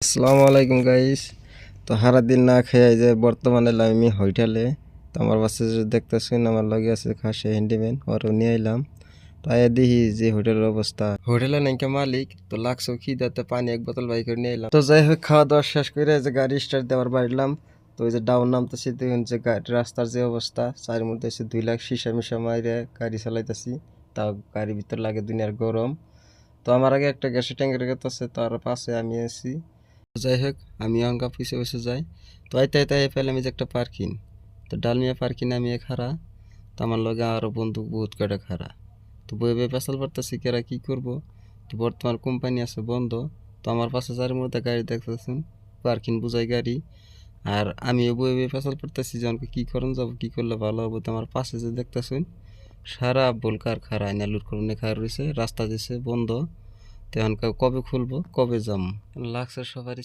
আসসালামু আলাইকুম গাইস। তো সারাদিন না খেয়ে যে বর্তমানে আমি হোটেলে। তো আমার বাসে যে দেখতেছেন আমার লগে আছে খাসি হ্যান্ডিম্যান ওরও নিয়ে এলাম। তাই দেখি যে হোটেলের অবস্থা, হোটেলের নাকি মালিক তো লাগছে খিদাতে পানি এক বোতল বাই করে নিয়ে এলাম। তো যাই হোক খাওয়া দাওয়া শেষ করে যে গাড়ি স্টার্ট দেওয়ার বাড়লাম। তো ওই যে ডাউন নামতেছি দেখুন যে রাস্তার যে অবস্থা, চার মধ্যে এসে 2 লাখ সীসা মিশা মাইরে গাড়ি চালাইতেছি। তাও গাড়ির ভিতর লাগে দুনিয়ার গরম। তো আমার আগে একটা গ্যাসের ট্যাঙ্কের আছে, তার পাশে আমি আছি। যাই হোক আমি অঙ্কা পিছে বসে যাই। তো আইতে আইতে পেলাম এই যে একটা পার্কিং। তো ডালমিয়া পার্কিং আমি খাড়া। তো আমার লগে আরও বন্ধু বহুত কয়টা খাড়া। তো বই বই পেশাল পারতেছি কেরা কী করবো। তো বর্তমান কোম্পানি আছে বন্ধ। তো আমার পাশে যার মধ্যে গাড়ি দেখতেছেন পার্কিং বুঝাই গাড়ি। আর আমিও বই বই পেশাল পারতেছি যে আমাকে কী করুন যাবো, কী করলে ভালো হবো। তো আমার পাশে যে দেখতেছেন সারা বলকার খাড়া আইনা লুট করুন খাওয়া রয়েছে, রাস্তা দিছে বন্ধ। তো এখন কবে খুলবো কবে যাম লাগছে সবারই।